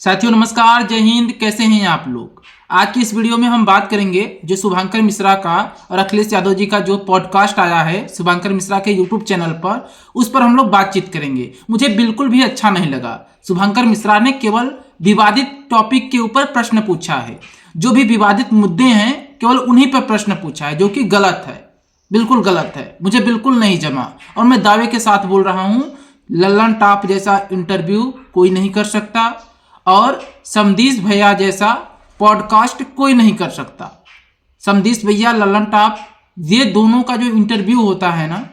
साथियों नमस्कार, जय हिंद। कैसे हैं आप लोग। आज की इस वीडियो में हम बात करेंगे जो शुभंकर मिश्रा का और अखिलेश यादव जी का जो पॉडकास्ट आया है शुभंकर मिश्रा के यूट्यूब चैनल पर, उस पर हम लोग बातचीत करेंगे। मुझे बिल्कुल भी अच्छा नहीं लगा। शुभंकर मिश्रा ने केवल विवादित टॉपिक के ऊपर प्रश्न पूछा है। जो भी विवादित मुद्दे हैं केवल उन्हीं पर प्रश्न पूछा है, जो कि गलत है, बिल्कुल गलत है। मुझे बिल्कुल नहीं जमा और मैं दावे के साथ बोल रहा हूं, लल्लन टॉप जैसा इंटरव्यू कोई नहीं कर सकता और समदीश भैया जैसा पॉडकास्ट कोई नहीं कर सकता। समदीश भैया, लल्लन टॉप, ये दोनों का जो इंटरव्यू होता है ना,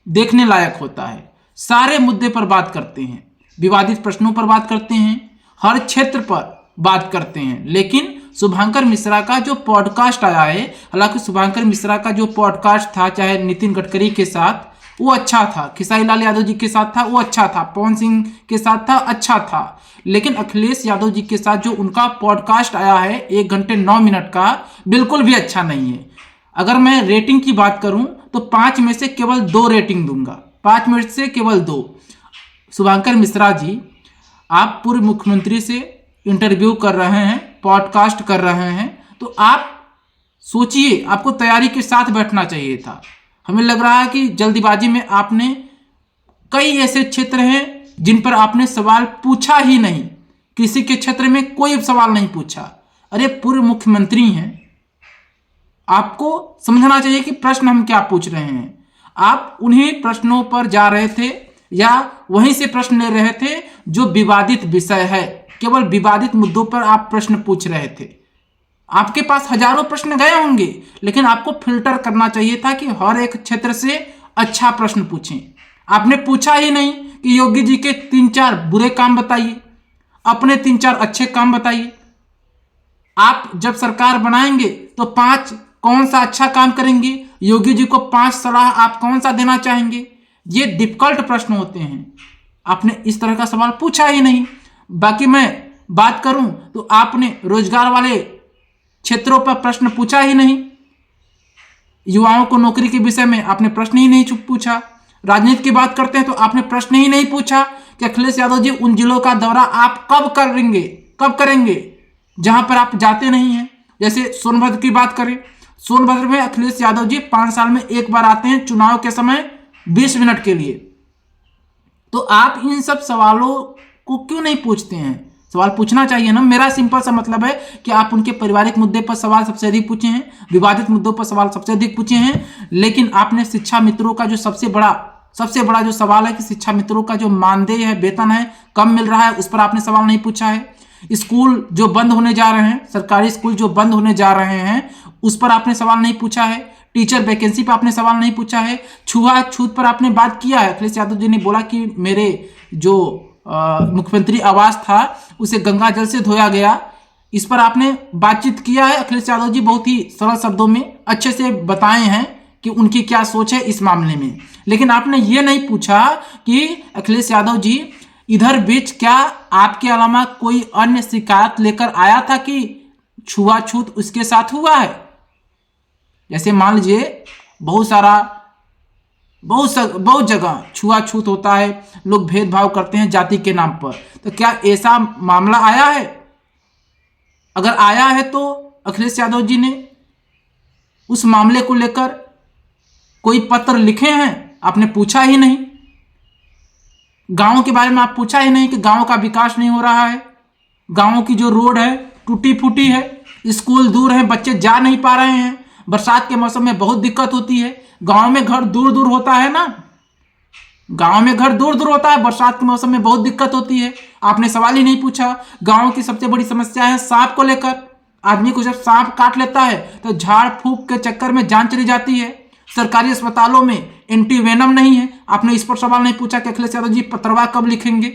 देखने लायक होता है। सारे मुद्दे पर बात करते हैं, विवादित प्रश्नों पर बात करते हैं, हर क्षेत्र पर बात करते हैं। लेकिन शुभंकर मिश्रा का जो पॉडकास्ट आया है, हालांकि शुभंकर मिश्रा का जो पॉडकास्ट था, चाहे नितिन गडकरी के साथ वो अच्छा था, खेसारी लाल यादव जी के साथ था वो अच्छा था, पवन सिंह के साथ था अच्छा था, लेकिन अखिलेश यादव जी के साथ जो उनका पॉडकास्ट आया है 1 घंटे 9 मिनट का, बिल्कुल भी अच्छा नहीं है। अगर मैं रेटिंग की बात करूं तो 5 में से केवल 2 रेटिंग दूंगा, 5 में से केवल 2। शुभंकर मिश्रा जी, आप पूर्व मुख्यमंत्री से इंटरव्यू कर रहे हैं, पॉडकास्ट कर रहे हैं, तो आप सोचिए, आपको तैयारी के साथ बैठना चाहिए था। हमें लग रहा है कि जल्दीबाजी में आपने कई ऐसे क्षेत्र हैं जिन पर आपने सवाल पूछा ही नहीं। किसी के क्षेत्र में कोई सवाल नहीं पूछा। अरे पूर्व मुख्यमंत्री हैं, आपको समझना चाहिए कि प्रश्न हम क्या पूछ रहे हैं। आप उन्हीं प्रश्नों पर जा रहे थे या वहीं से प्रश्न ले रहे थे जो विवादित विषय है। केवल विवादित मुद्दों पर आप प्रश्न पूछ रहे थे। आपके पास हजारों प्रश्न गए होंगे, लेकिन आपको फिल्टर करना चाहिए था कि हर एक क्षेत्र से अच्छा प्रश्न पूछें। आपने पूछा ही नहीं कि योगी जी के 3-4 बुरे काम बताइए, अपने 3-4 अच्छे काम बताइए। आप जब सरकार बनाएंगे तो 5 कौन सा अच्छा काम करेंगे, योगी जी को 5 सलाह आप कौन सा देना चाहेंगे। ये डिफिकल्ट प्रश्न होते हैं। आपने इस तरह का सवाल पूछा ही नहीं। बाकी मैं बात करूं तो आपने रोजगार वाले क्षेत्रों पर प्रश्न पूछा ही नहीं। युवाओं को नौकरी के विषय में आपने प्रश्न ही नहीं पूछा। राजनीति की बात करते हैं तो आपने प्रश्न ही नहीं पूछा कि अखिलेश यादव जी उन जिलों का दौरा आप कब करेंगे जहां पर आप जाते नहीं हैं। जैसे सोनभद्र की बात करें, सोनभद्र में अखिलेश यादव जी 5 साल में एक बार आते हैं, चुनाव के समय 20 मिनट के लिए। तो आप इन सब सवालों को क्यों नहीं पूछते हैं। सवाल पूछना चाहिए ना। मेरा सिंपल सा मतलब है कि आप उनके पारिवारिक मुद्दे पर सवाल सबसे अधिक पूछे हैं, विवादित मुद्दों पर सवाल सबसे अधिक पूछे हैं, लेकिन आपने शिक्षा मित्रों का जो सबसे बड़ा जो सवाल है कि शिक्षा मित्रों का जो मानदेय है, वेतन है, कम मिल रहा है, उस पर आपने सवाल नहीं पूछा है। स्कूल जो बंद होने जा रहे हैं, सरकारी स्कूल जो बंद होने जा रहे हैं, उस पर आपने सवाल नहीं पूछा है। टीचर वैकेंसी पर आपने सवाल नहीं पूछा है। छुआछूत पर आपने बात किया है। अखिलेश यादव जी ने बोला कि मेरे जो मुख्यमंत्री आवास था उसे गंगा जल से धोया गया, इस पर आपने बातचीत किया है। अखिलेश यादव जी बहुत ही सरल शब्दों में अच्छे से बताए हैं कि उनकी क्या सोच है इस मामले में। लेकिन आपने ये नहीं पूछा कि अखिलेश यादव जी इधर बीच क्या आपके अलावा कोई अन्य शिकायत लेकर आया था कि छुआछूत उसके साथ हुआ है। जैसे मान लीजिए बहुत जगह छुआछूत होता है, लोग भेदभाव करते हैं जाति के नाम पर। तो क्या ऐसा मामला आया है? अगर आया है तो अखिलेश यादव जी ने उस मामले को लेकर कोई पत्र लिखे हैं? आपने पूछा ही नहीं। गांव के बारे में आप पूछा ही नहीं कि गांव का विकास नहीं हो रहा है, गांव की जो रोड है टूटी फूटी है, स्कूल दूर है, बच्चे जा नहीं पा रहे हैं, बरसात के मौसम में बहुत दिक्कत होती है। गांव में घर दूर दूर होता है ना, गांव में घर दूर दूर होता है, बरसात के मौसम में बहुत दिक्कत होती है। आपने सवाल ही नहीं पूछा। गांव की सबसे बड़ी समस्या है सांप को लेकर। आदमी को जब सांप काट लेता है तो झाड़ फूक के चक्कर में जान चली जाती है। सरकारी अस्पतालों में एंटी वेनम नहीं है। आपने इस पर सवाल नहीं पूछा कि अखिलेश यादव जी पत्रवा कब लिखेंगे।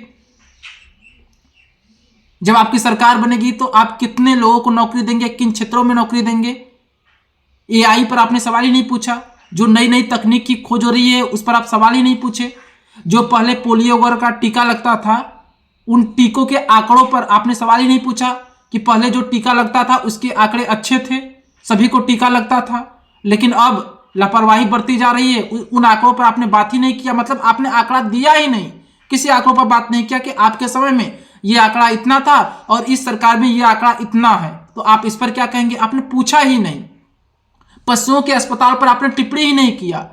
जब आपकी सरकार बनेगी तो आप कितने लोगों को नौकरी देंगे, किन क्षेत्रों में नौकरी देंगे। एआई पर आपने सवाल ही नहीं पूछा। जो नई नई तकनीक की खोज हो रही है उस पर आप सवाल ही नहीं पूछे। जो पहले पोलियो वगैरह का टीका लगता था, उन टीकों के आंकड़ों पर आपने सवाल ही नहीं पूछा कि पहले जो टीका लगता था उसके आंकड़े अच्छे थे, सभी को टीका लगता था, लेकिन अब लापरवाही बढ़ती जा रही है। उन आंकड़ों पर आपने बात ही नहीं किया। मतलब आपने आंकड़ा दिया ही नहीं, किसी आंकड़ों पर बात नहीं किया कि आपके समय में ये आंकड़ा इतना था और इस सरकार में ये आंकड़ा इतना है, तो आप इस पर क्या कहेंगे? आपने पूछा ही नहीं। पशुओं के अस्पताल पर आपने टिप्पणी ही नहीं किया,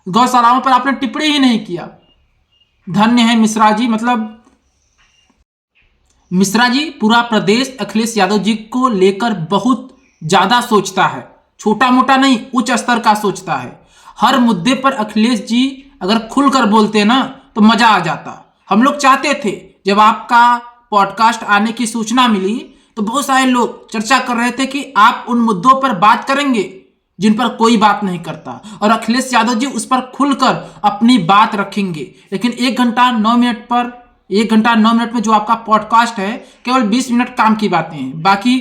गौशालाओं पर आपने टिप्पणी ही नहीं किया। धन्य है मिश्रा जी, मतलब मिश्रा जी पूरा प्रदेश अखिलेश यादव जी को लेकर बहुत ज्यादा सोचता है, छोटा मोटा नहीं, उच्च स्तर का सोचता है। हर मुद्दे पर अखिलेश जी अगर खुलकर बोलते ना तो मजा आ जाता। हम लोग चाहते थे, जब आपका पॉडकास्ट आने की सूचना मिली तो बहुत सारे लोग चर्चा कर रहे थे कि आप उन मुद्दों पर बात करेंगे जिन पर कोई बात नहीं करता, और अखिलेश यादव जी उस पर खुलकर अपनी बात रखेंगे। लेकिन 1 घंटा 9 मिनट में जो आपका पॉडकास्ट है, केवल 20 मिनट काम की बातें हैं, बाकी